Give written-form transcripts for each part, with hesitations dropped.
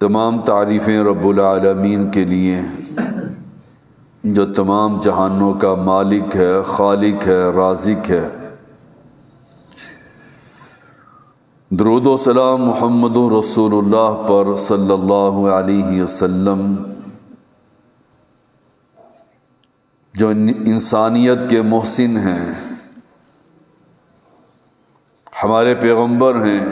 تمام تعریفیں رب العالمین کے لیے جو تمام جہانوں کا مالک ہے، خالق ہے، رازق ہے۔ درود و سلام محمد رسول اللہ پر صلی اللہ علیہ وسلم، جو انسانیت کے محسن ہیں، ہمارے پیغمبر ہیں،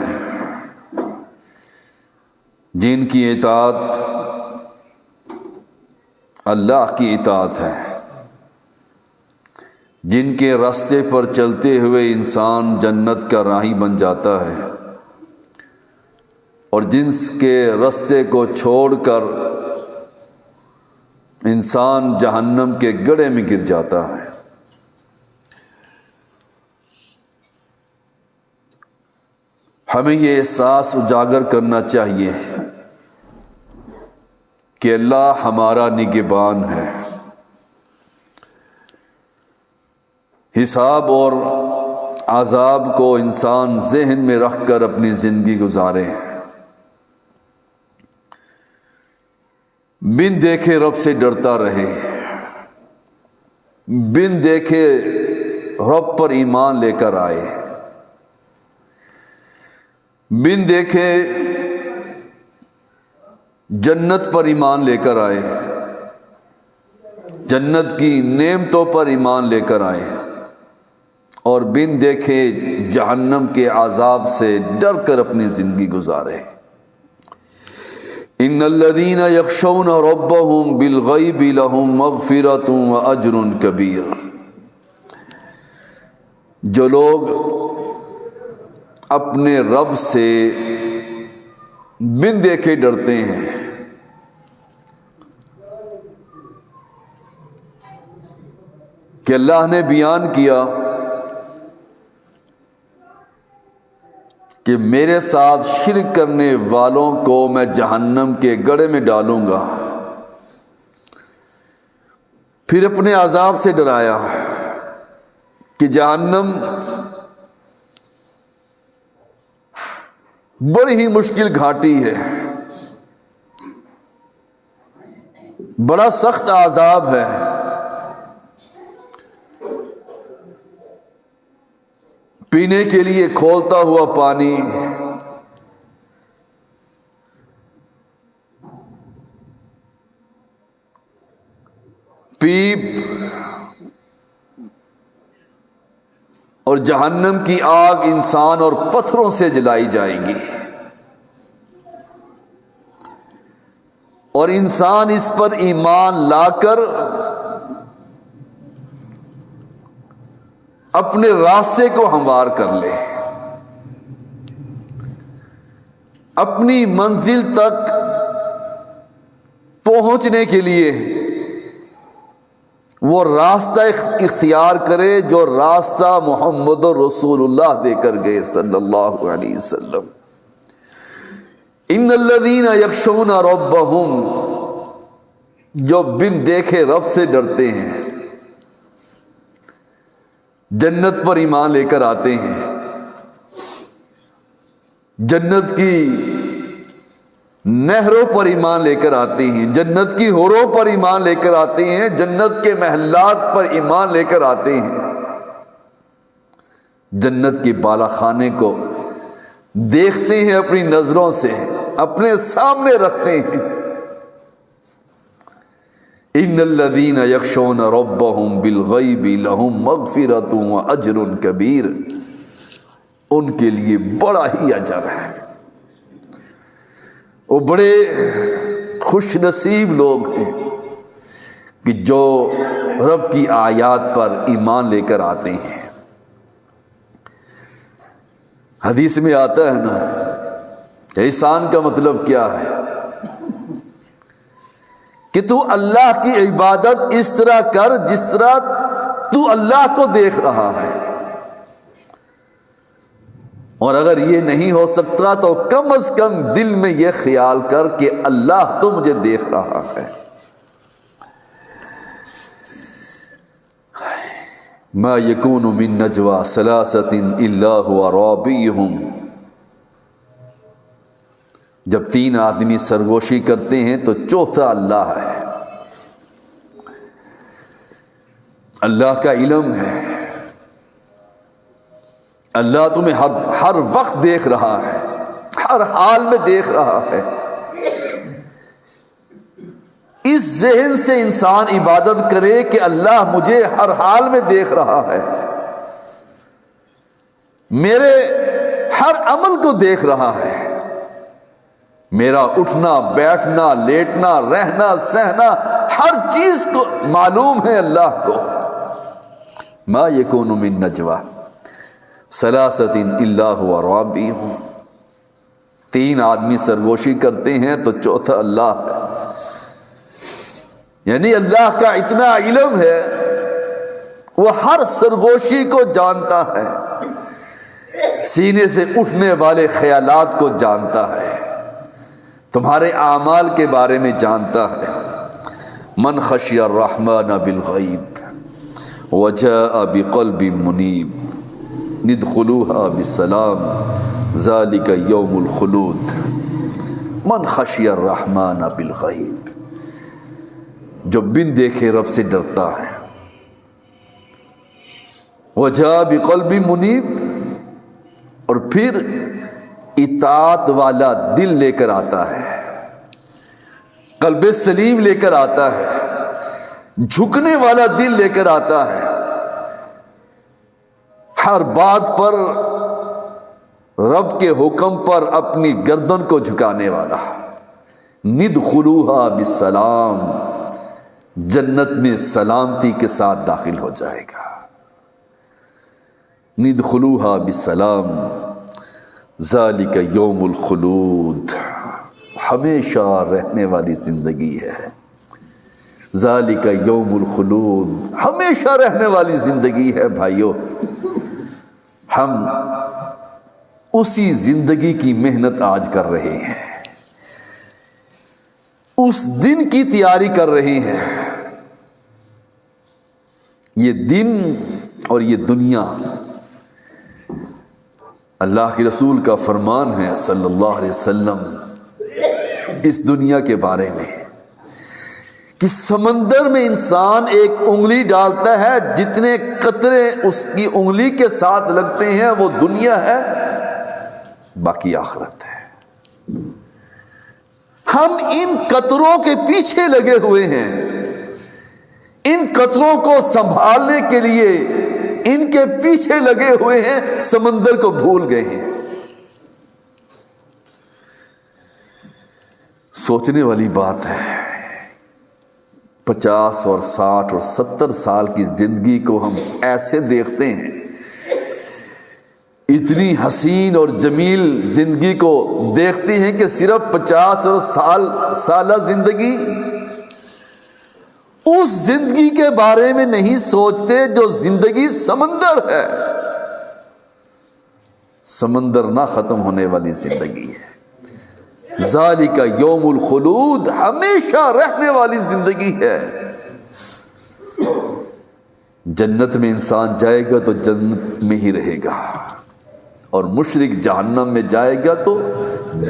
جن کی اطاعت اللہ کی اطاعت ہے، جن کے راستے پر چلتے ہوئے انسان جنت کا راہی بن جاتا ہے، اور جن کے راستے کو چھوڑ کر انسان جہنم کے گڑھے میں گر جاتا ہے۔ ہمیں یہ احساس اجاگر کرنا چاہیے کہ اللہ ہمارا نگہبان ہے، حساب اور عذاب کو انسان ذہن میں رکھ کر اپنی زندگی گزارے، بن دیکھے رب سے ڈرتا رہے، بن دیکھے رب پر ایمان لے کر آئے، بن دیکھے جنت پر ایمان لے کر آئے، جنت کی نعمتوں پر ایمان لے کر آئے، اور بن دیکھے جہنم کے عذاب سے ڈر کر اپنی زندگی گزارے۔ ان الذین یخشون ربهم بالغیب لهم مغفرۃ واجر کبیر۔ جو لوگ اپنے رب سے بن دیکھے ڈرتے ہیں، کہ اللہ نے بیان کیا کہ میرے ساتھ شرک کرنے والوں کو میں جہنم کے گڑھے میں ڈالوں گا، پھر اپنے عذاب سے ڈرایا کہ جہنم بڑی ہی مشکل گھاٹی ہے، بڑا سخت عذاب ہے، پینے کے لیے کھولتا ہوا پانی، پیپ، اور جہنم کی آگ انسان اور پتھروں سے جلائی جائے گی، اور انسان اس پر ایمان لا کر اپنے راستے کو ہموار کر لے، اپنی منزل تک پہنچنے کے لیے وہ راستہ اختیار کرے جو راستہ محمد رسول اللہ دے کر گئے صلی اللہ علیہ وسلم۔ ان الذین یخشون ربهم، جو بن دیکھے رب سے ڈرتے ہیں، جنت پر ایمان لے کر آتے ہیں، جنت کی نہروں پر ایمان لے کر آتے ہیں، جنت کی حوروں پر ایمان لے کر آتے ہیں، جنت کے محلات پر ایمان لے کر آتے ہیں، جنت کے بالا خانے کو دیکھتے ہیں، اپنی نظروں سے اپنے سامنے رکھتے ہیں۔ ان الذین یخشون ربهم بالغیب لهم مغفرۃ واجر کبیر، ان کے لیے بڑا ہی اجر ہے، وہ بڑے خوش نصیب لوگ ہیں کہ جو رب کی آیات پر ایمان لے کر آتے ہیں۔ حدیث میں آتا ہے نا، احسان کا مطلب کیا ہے؟ کہ تو اللہ کی عبادت اس طرح کر جس طرح تو اللہ کو دیکھ رہا ہے، اور اگر یہ نہیں ہو سکتا تو کم از کم دل میں یہ خیال کر کہ اللہ تو مجھے دیکھ رہا ہے۔ ما یکون من نجوى ثلاثة الا هو رابعهم جب تین آدمی سرگوشی کرتے ہیں تو چوتھا اللہ ہے. اللہ کا علم ہے. اللہ تمہیں ہر وقت دیکھ رہا ہے, ہر حال میں دیکھ رہا ہے. اس ذہن سے انسان عبادت کرے کہ اللہ مجھے ہر حال میں دیکھ رہا ہے, میرے ہر عمل کو دیکھ رہا ہے, میرا اٹھنا بیٹھنا لیٹنا رہنا سہنا ہر چیز کو معلوم ہے اللہ کو. ما یکون من نجویٰ ثلاثۃ الا هو رابعہم, تین آدمی سرگوشی کرتے ہیں تو چوتھا اللہ ہے. یعنی اللہ کا اتنا علم ہے, وہ ہر سرگوشی کو جانتا ہے, سینے سے اٹھنے والے خیالات کو جانتا ہے, تمہارے اعمال کے بارے میں جانتا ہے. من خشی الرحمن بالغیب وجاء بقلب منیب ندخلوها بالسلام ذلك یوم الخلود. من خشی الرحمن بالغیب, جو بن دیکھے رب سے ڈرتا ہے. وجاء بقلب منیب, اور پھر اطاعت والا دل لے کر آتا ہے, قلب سلیم لے کر آتا ہے, جھکنے والا دل لے کر آتا ہے, ہر بات پر رب کے حکم پر اپنی گردن کو جھکانے والا. ندخلوها بالسلام, جنت میں سلامتی کے ساتھ داخل ہو جائے گا. ندخلوها بالسلام ذالک یوم الخلود, ہمیشہ رہنے والی زندگی ہے. ذالک یوم الخلود, ہمیشہ رہنے والی زندگی ہے. بھائیو, ہم اسی زندگی کی محنت آج کر رہے ہیں, اس دن کی تیاری کر رہے ہیں. یہ دن اور یہ دنیا, اللہ کے رسول کا فرمان ہے صلی اللہ علیہ وسلم اس دنیا کے بارے میں کہ سمندر میں انسان ایک انگلی ڈالتا ہے, جتنے قطرے اس کی انگلی کے ساتھ لگتے ہیں وہ دنیا ہے, باقی آخرت ہے. ہم ان قطروں کے پیچھے لگے ہوئے ہیں, ان قطروں کو سنبھالنے کے لیے ان کے پیچھے لگے ہوئے ہیں, سمندر کو بھول گئے ہیں. سوچنے والی بات ہے, 50 اور 60 اور 70 سال کی زندگی کو ہم ایسے دیکھتے ہیں, اتنی حسین اور جمیل زندگی کو دیکھتے ہیں کہ صرف 50 اور سالہ زندگی, اس زندگی کے بارے میں نہیں سوچتے جو زندگی سمندر ہے, سمندر نہ ختم ہونے والی زندگی ہے. ذالک یوم الخلود, ہمیشہ رہنے والی زندگی ہے. جنت میں انسان جائے گا تو جنت میں ہی رہے گا, اور مشرک جہنم میں جائے گا تو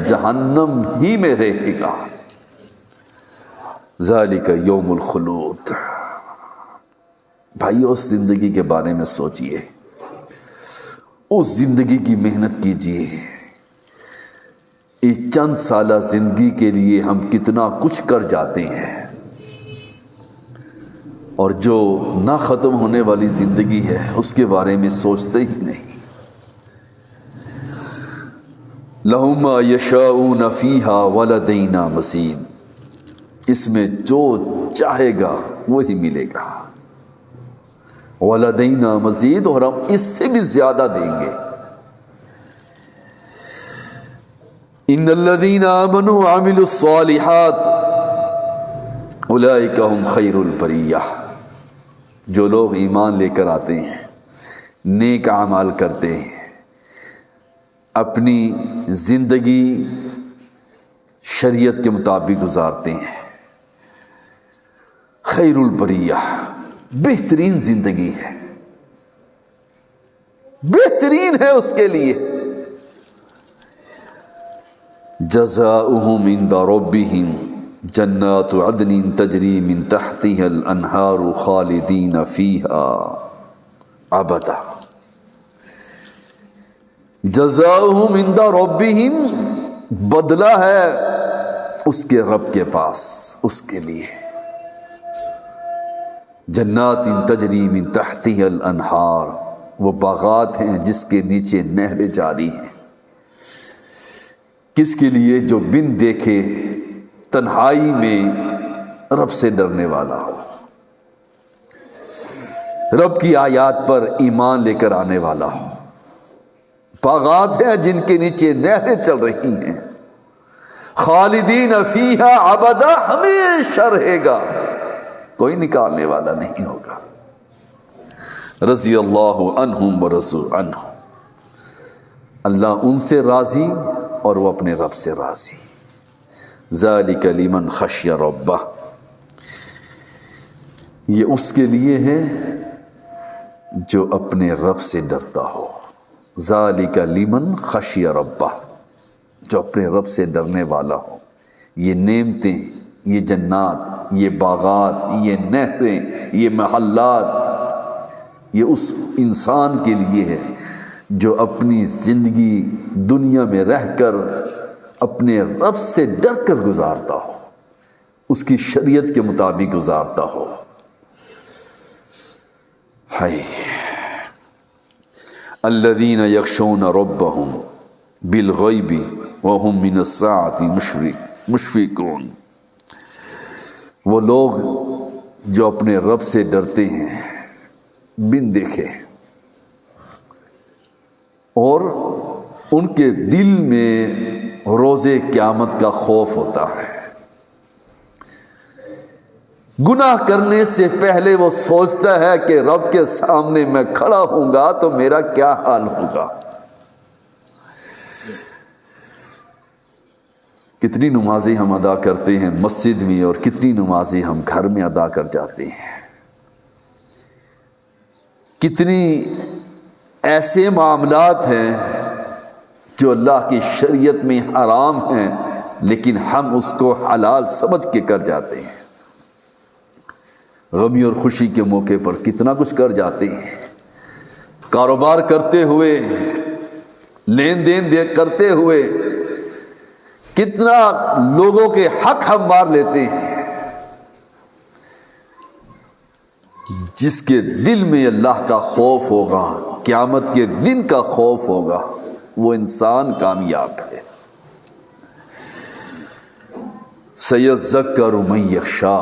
جہنم ہی میں رہے گا. ذالک یوم الخلود. بھائیو, اس زندگی کے بارے میں سوچئے, اس زندگی کی محنت کیجئے. اس چند سالہ زندگی کے لیے ہم کتنا کچھ کر جاتے ہیں, اور جو نہ ختم ہونے والی زندگی ہے اس کے بارے میں سوچتے ہی نہیں. لَهُمْ مَا يَشَاءُونَ فِيهَا وَلَدَيْنَا مَزِيدٌ, اس میں جو چاہے گا وہی ملے گا. وَلَدَيْنَا مَزِيدٌ, اور ہم اس سے بھی زیادہ دیں گے. ان الذين آمنوا وعملوا الصالحات اولئک هم خیر البریہ, جو لوگ ایمان لے کر آتے ہیں, نیک اعمال کرتے ہیں, اپنی زندگی شریعت کے مطابق گزارتے ہیں, خیر البریہ, بہترین زندگی ہے, بہترین ہے اس کے لیے. جزاؤہم عند ربہم جنات عدن تجری من تحتها الانہار خالدین فیہا ابدا۔ جزاؤہم عند ربہم، بدلہ ہے اس کے رب کے پاس اس کے لیے۔ جنات تجری من تحتها الانہار، وہ باغات ہیں جس کے نیچے نہریں جاری ہیں۔ کس کے لیے؟ جو بن دیکھے تنہائی میں رب سے ڈرنے والا ہو، رب کی آیات پر ایمان لے کر آنے والا ہو۔ باغات ہیں جن کے نیچے نہریں چل رہی ہیں، خالدین فیہا ابدا، ہمیشہ رہے گا، کوئی نکالنے والا نہیں ہوگا۔ رضی اللہ عنہم ورضوا عنہ، اللہ ان سے راضی اور وہ اپنے رب سے راضی۔ ذالک لمن خشی ربہ، یہ اس کے لیے ہے جو اپنے رب سے ڈرتا ہو۔ ذالک لمن خشی ربہ، جو اپنے رب سے ڈرنے والا ہو۔ یہ نعمتیں، یہ جنات، یہ باغات، یہ نہریں، یہ محلات، یہ اس انسان کے لیے ہے جو اپنی زندگی دنیا میں رہ کر اپنے رب سے ڈر کر گزارتا ہو، اس کی شریعت کے مطابق گزارتا ہو۔ ہائے الذین یخشون ربہم بالغیب وہم من الساعۃ مشفقون، وہ لوگ جو اپنے رب سے ڈرتے ہیں بن دیکھے، اور ان کے دل میں روز قیامت کا خوف ہوتا ہے۔ گناہ کرنے سے پہلے وہ سوچتا ہے کہ رب کے سامنے میں کھڑا ہوں گا تو میرا کیا حال ہوگا۔ کتنی نمازیں ہم ادا کرتے ہیں مسجد میں، اور کتنی نمازیں ہم گھر میں ادا کر جاتے ہیں۔ کتنی ایسے معاملات ہیں جو اللہ کی شریعت میں حرام ہیں، لیکن ہم اس کو حلال سمجھ کے کر جاتے ہیں۔ غمی اور خوشی کے موقع پر کتنا کچھ کر جاتے ہیں، کاروبار کرتے ہوئے، لین دین کرتے ہوئے کتنا لوگوں کے حق ہم مار لیتے ہیں۔ جس کے دل میں اللہ کا خوف ہوگا، قیامت کے دن کا خوف ہوگا، وہ انسان کامیاب ہے۔ سیذکر من یخشی،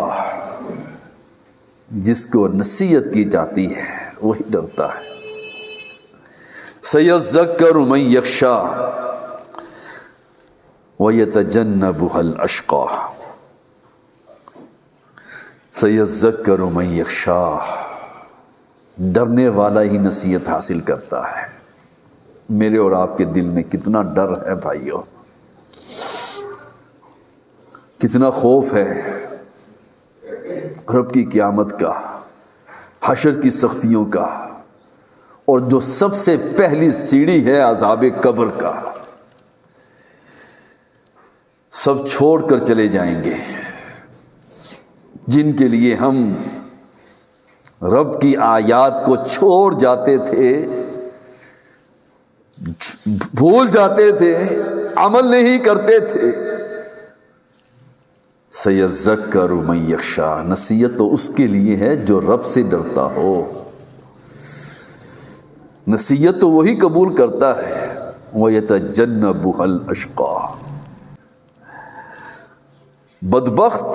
جس کو نصیحت کی جاتی ہے وہی ڈرتا ہے۔ سیذکر من یخشی وَيَتَجَنَّبُهَا الْأَشْقَى، سَيَذَّكَّرُ مَن يَخْشَىٰ، ڈرنے والا ہی نصیحت حاصل کرتا ہے۔ میرے اور آپ کے دل میں کتنا ڈر ہے بھائیو، کتنا خوف ہے رب کی قیامت کا، حشر کی سختیوں کا، اور جو سب سے پہلی سیڑھی ہے عذاب قبر کا۔ سب چھوڑ کر چلے جائیں گے، جن کے لیے ہم رب کی آیات کو چھوڑ جاتے تھے، بھول جاتے تھے، عمل نہیں کرتے تھے۔ سیذکر من یخشی، نصیحت تو اس کے لیے ہے جو رب سے ڈرتا ہو۔ نصیحت تو وہی قبول کرتا ہے۔ وَيَتَجَنَّبُهَا الْأَشْقَى، بدبخت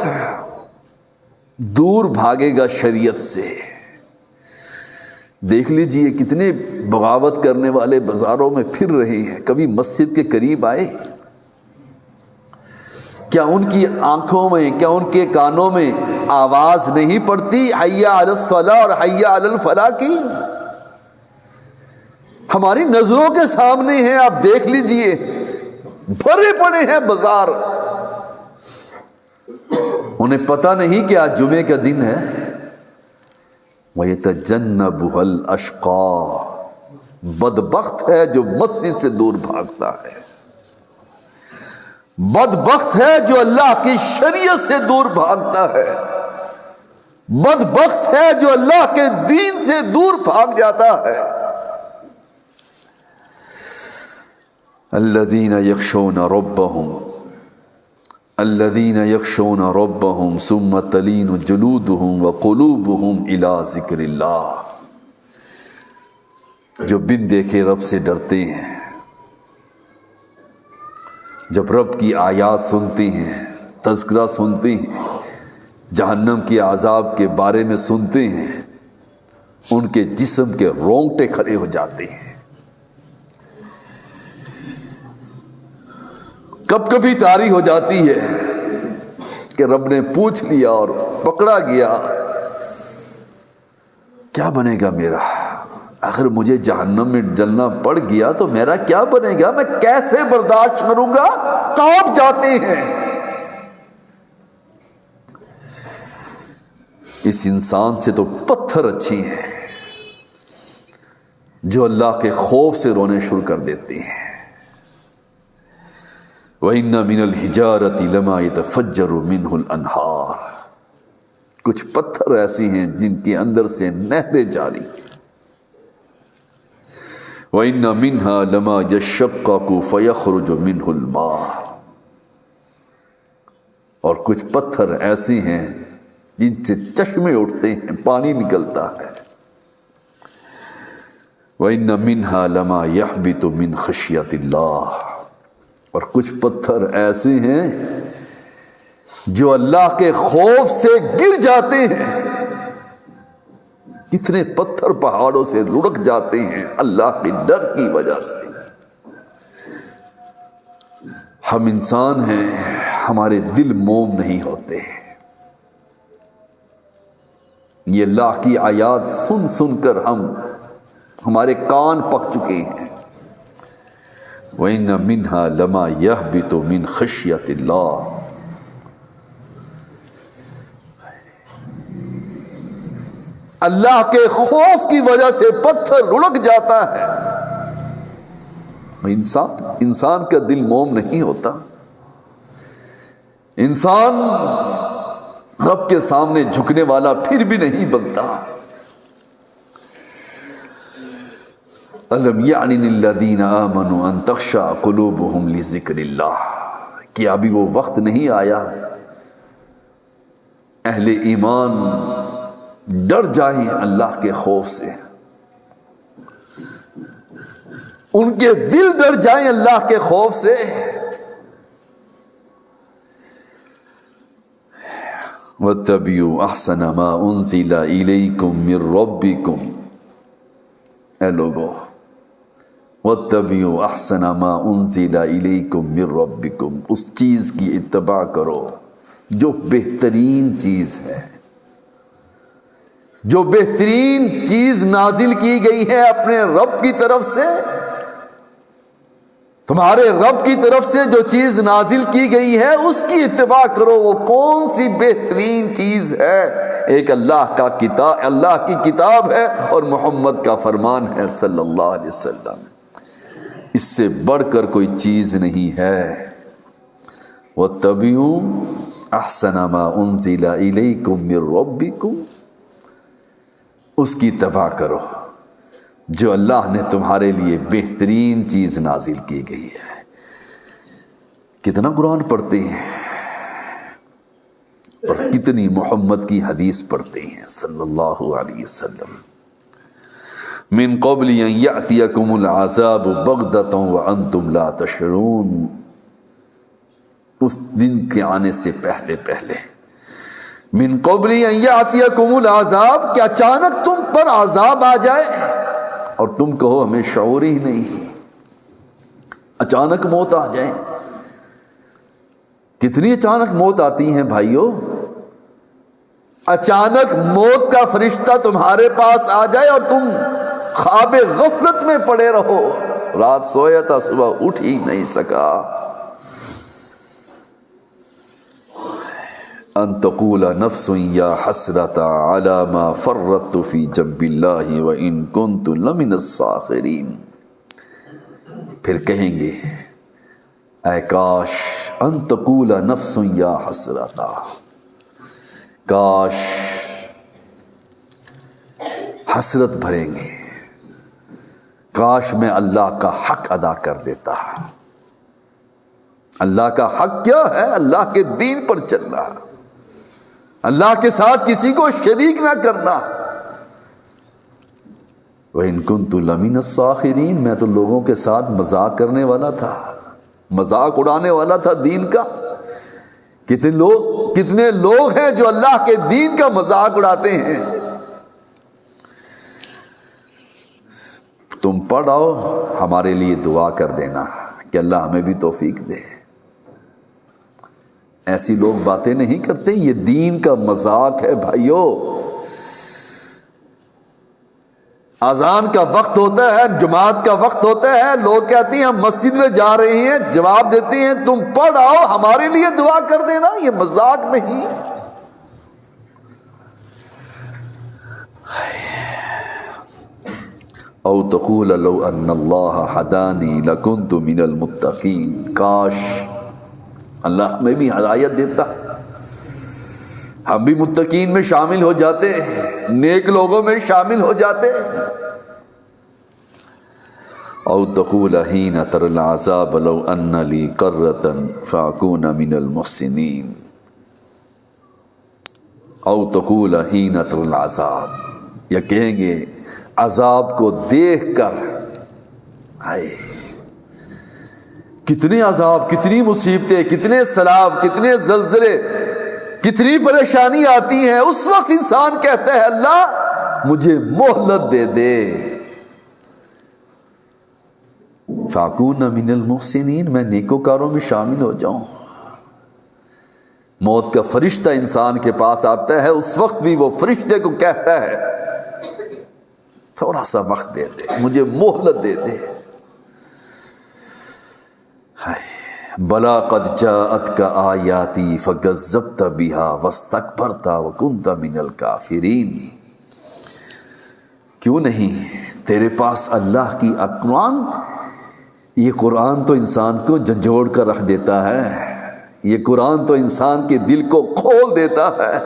دور بھاگے گا شریعت سے۔ دیکھ لیجئے کتنے بغاوت کرنے والے بازاروں میں پھر رہے ہیں، کبھی مسجد کے قریب آئے؟ کیا ان کی آنکھوں میں، کیا ان کے کانوں میں آواز نہیں پڑتی حی علی الصلاۃ اور حی علی الفلاح کی؟ ہماری نظروں کے سامنے ہیں، آپ دیکھ لیجئے، بھرے پڑے ہیں بازار۔ انہیں پتہ نہیں کہ آج جمعے کا دن ہے۔ وَيَتَجَنَّبُهَا الْأَشْقَى، بدبخت ہے جو مسجد سے دور بھاگتا ہے۔ بدبخت ہے جو اللہ کی شریعت سے دور بھاگتا ہے، بدبخت ہے جو اللہ کے دین سے دور بھاگ جاتا ہے۔ الذین یخشون ربهم ثم تلین جلودهم وقلوبهم الی ذکر اللہ، جو بن دیکھے رب سے ڈرتے ہیں، جب رب کی آیات سنتے ہیں، تذکرہ سنتے ہیں، جہنم کے عذاب کے بارے میں سنتے ہیں، ان کے جسم کے رونگٹے کھڑے ہو جاتے ہیں۔ کب کبھی طاری ہو جاتی ہے کہ رب نے پوچھ لیا اور پکڑا گیا، کیا بنے گا میرا؟ اگر مجھے جہنم میں جلنا پڑ گیا تو میرا کیا بنے گا؟ میں کیسے برداشت کروں گا؟ کانپ جاتے ہیں۔ اس انسان سے تو پتھر اچھی ہیں جو اللہ کے خوف سے رونے شروع کر دیتے ہیں۔ وَإِنَّ مِنَ الْحِجَارَةِ لَمَا يَتَفَجَّرُ مِنْهُ الْأَنْهَارُ، کچھ پتھر ایسی ہیں جن کے اندر سے نہریں جاری ہیں۔ وَإِنَّ مِنْهَا لَمَا يَشَّقَّقُ فَيَخْرُجُ مِنْهُ الْمَاءُ، اور کچھ پتھر ایسے ہیں جن سے چشمے اٹھتے ہیں، پانی نکلتا ہے۔ وَإِنَّ مِنْهَا لَمَا يَحْبِطُ مِنْ خَشْيَةِ اللَّهِ، اور کچھ پتھر ایسے ہیں جو اللہ کے خوف سے گر جاتے ہیں۔ کتنے پتھر پہاڑوں سے لڑک جاتے ہیں اللہ کے ڈر کی وجہ سے۔ ہم انسان ہیں، ہمارے دل موم نہیں ہوتے۔ یہ اللہ کی آیات سن سن کر ہمارے کان پک چکے ہیں۔ وَإِنَّ مِنْهَا لَمَا يَهْبِطُ مِنْ خَشْيَةِ اللَّهِ، اللہ کے خوف کی وجہ سے پتھر لڑک جاتا ہے۔ انسان کا دل موم نہیں ہوتا۔ انسان رب کے سامنے جھکنے والا پھر بھی نہیں بنتا۔ أَلَمْ يَعْنِ لِلَّذِينَ آمَنُوا أَن تَخْشَعَ قُلُوبُهُمْ لِذِكْرِ اللَّهِ، کیا ابھی وہ وقت نہیں آیا اہل ایمان ڈر جائیں اللہ کے خوف سے، ان کے دل ڈر جائیں اللہ کے خوف سے۔ وَاتَّبِعُوا أَحْسَنَ مَا أُنزِلَ إِلَيْكُم مِّن رَّبِّكُمْ، اے لوگو وَاتَّبِعُوا أَحْسَنَ مَا أُنزِلَ إِلَيْكُم مِّن رَّبِّكُمْ، اس چیز کی اتباع کرو جو بہترین چیز ہے، جو بہترین چیز نازل کی گئی ہے اپنے رب کی طرف سے۔ تمہارے رب کی طرف سے جو چیز نازل کی گئی ہے اس کی اتباع کرو۔ وہ کون سی بہترین چیز ہے؟ ایک اللہ کی کتاب ہے اور محمد کا فرمان ہے صلی اللہ علیہ وسلم۔ اس سے بڑھ کر کوئی چیز نہیں ہے۔ وَاتَّبِعُوا أَحْسَنَ مَا أُنزِلَ إِلَيْكُم مِّن رَّبِّكُمْ، اس کی اتباع کرو جو اللہ نے تمہارے لیے بہترین چیز نازل کی گئی ہے۔ کتنا قرآن پڑھتے ہیں اور کتنی محمد کی حدیث پڑھتے ہیں صلی اللہ علیہ وسلم۔ من قبل ان یأتیکم العذاب بغتۃ وانتم لا تشعرون، اس دن کے آنے سے پہلے من قبل ان یأتیکم العذاب، کہ اچانک تم پر عذاب آ جائے اور تم کہو ہمیں شعور ہی نہیں، اچانک موت آ جائے۔ کتنی اچانک موت آتی ہیں بھائیو؟ اچانک موت کا فرشتہ تمہارے پاس آ جائے اور تم خواب غفلت میں پڑے رہو، رات سویا تھا صبح اٹھ ہی نہیں سکا۔ ان تقول نفس یا حسرۃ علی ما فرطت فی جنب اللہ وان کنت لمن الساخرین، پھر کہیں گے اے کاش ان تقول نفس یا حسرتا، کاش حسرت بھریں گے، کاش میں اللہ کا حق ادا کر دیتا۔ اللہ کا حق کیا ہے؟ اللہ کے دین پر چلنا، اللہ کے ساتھ کسی کو شریک نہ کرنا۔ وَإِن كُنتُ لَمِنَ السَّاخِرِينَ، میں تو لوگوں کے ساتھ مذاق کرنے والا تھا، مذاق اڑانے والا تھا دین کا۔ کتنے لوگ ہیں جو اللہ کے دین کا مذاق اڑاتے ہیں۔ تم پڑھ آؤ، ہمارے لیے دعا کر دینا کہ اللہ ہمیں بھی توفیق دے۔ ایسی لوگ باتیں نہیں کرتے، یہ دین کا مذاق ہے بھائیو۔ اذان کا وقت ہوتا ہے، جماعت کا وقت ہوتا ہے، لوگ کہتے ہیں ہم مسجد میں جا رہے ہیں، جواب دیتے ہیں تم پڑھ آؤ ہمارے لیے دعا کر دینا۔ یہ مذاق نہیں۔ او تقول لو ان اللہ ہدانی لکنت من المتقین، کاش اللہ ہمیں بھی ہدایت دیتا، ہم بھی متقین میں شامل ہو جاتے، نیک لوگوں میں شامل ہو جاتے۔ او تقول حین تر العذاب لو ان لی قرۃ فاکون من المحسنین، او تقول حین تر العذاب، یا کہیں گے عذاب کو دیکھ کر، ہائے کتنے عذاب، کتنی مصیبتیں، کتنے سیلاب، کتنے زلزلے، کتنی پریشانی آتی ہیں، اس وقت انسان کہتا ہے اللہ مجھے مہلت دے دے۔ فاکون من المحسنین، میں نیکوکاروں میں شامل ہو جاؤں۔ موت کا فرشتہ انسان کے پاس آتا ہے، اس وقت بھی وہ فرشتے کو کہتا ہے تھوڑا سا وقت دے دے، مجھے مہلت دے دے۔ بلا قد جاءتک آیاتی فکذبت بها واستکبرت وکنت من الکافرین، کیوں نہیں تیرے پاس اللہ کی قرآن، یہ قرآن تو انسان کو جھنجھوڑ کر رکھ دیتا ہے، یہ قرآن تو انسان کے دل کو کھول دیتا ہے،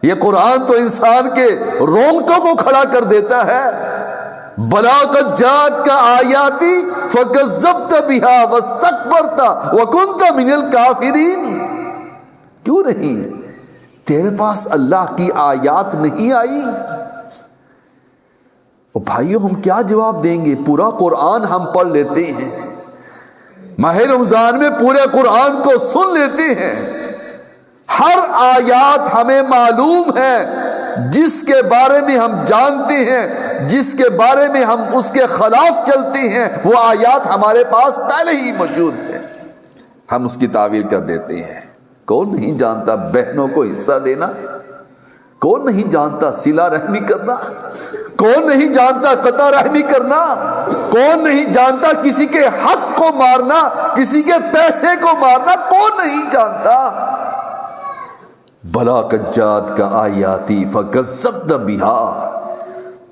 یہ قرآن تو انسان کے رونگٹوں کو کھڑا کر دیتا ہے۔ بلا قد جاءتک آیاتی فکذبت بها واستکبرت وکنت من الکافرین، کیوں نہیں تیرے پاس اللہ کی آیات نہیں آئی؟ او بھائیو ہم کیا جواب دیں گے؟ پورا قرآن ہم پڑھ لیتے ہیں، ماہ رمضان میں پورے قرآن کو سن لیتے ہیں، ہر آیات ہمیں معلوم ہے، جس کے بارے میں ہم جانتے ہیں، جس کے بارے میں ہم اس کے خلاف چلتے ہیں، وہ آیات ہمارے پاس پہلے ہی موجود ہیں، ہم اس کی تعویل کر دیتے ہیں۔ کون نہیں جانتا بہنوں کو حصہ دینا؟ کون نہیں جانتا صلہ رحمی کرنا؟ کون نہیں جانتا قطع رحمی کرنا؟ کون نہیں جانتا کسی کے حق کو مارنا، کسی کے پیسے کو مارنا؟ کون نہیں جانتا؟ بلا قد جاءتک آیاتی فکذبت بها،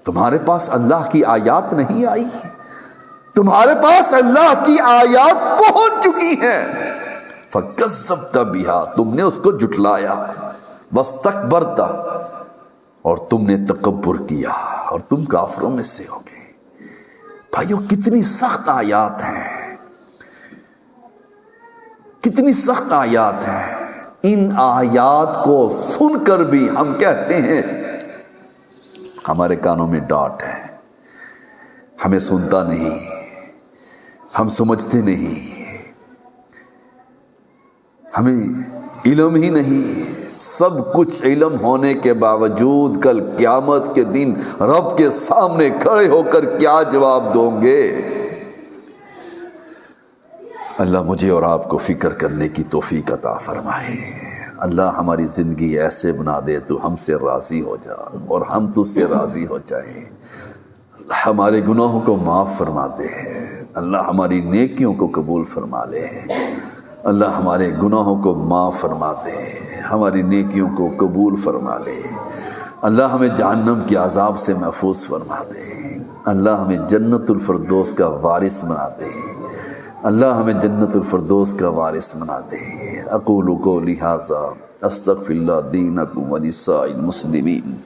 تمہارے پاس اللہ کی آیات نہیں آئی؟ تمہارے پاس اللہ کی آیات پہنچ چکی ہیں، فکذبت بها، تم نے اس کو جھٹلایا، واستکبرت، اور تم نے تکبر کیا اور تم کافروں میں سے ہو گئے۔ بھائیو کتنی سخت آیات ہیں، کتنی سخت آیات ہیں۔ ان آیات کو سن کر بھی ہم کہتے ہیں ہمارے کانوں میں ڈانٹ ہے، ہمیں سنتا نہیں، ہم سمجھتے نہیں، ہمیں علم ہی نہیں۔ سب کچھ علم ہونے کے باوجود کل قیامت کے دن رب کے سامنے کھڑے ہو کر کیا جواب دوں گے؟ اللہ مجھے اور آپ کو فکر کرنے کی توفیق عطا فرمائے۔ اللہ ہماری زندگی ایسے بنا دے تو ہم سے راضی ہو جا اور ہم تجھ سے راضی ہو جائیں۔ اللہ ہمارے گناہوں کو معاف فرما دے، اللہ ہماری نیکیوں کو قبول فرما لے، اللہ ہمارے گناہوں کو معاف فرما دے، ہماری نیکیوں کو قبول فرما لے، اللہ ہمیں جہنم کے عذاب سے محفوظ فرما دے، اللہ ہمیں جنت الفردوس کا وارث بنا دے، اللہ ہمیں جنت الفردوس کا وارث بنا دے۔ اقول قولی ھذا استغفر اللہ دینکم ولسائر المسلمین۔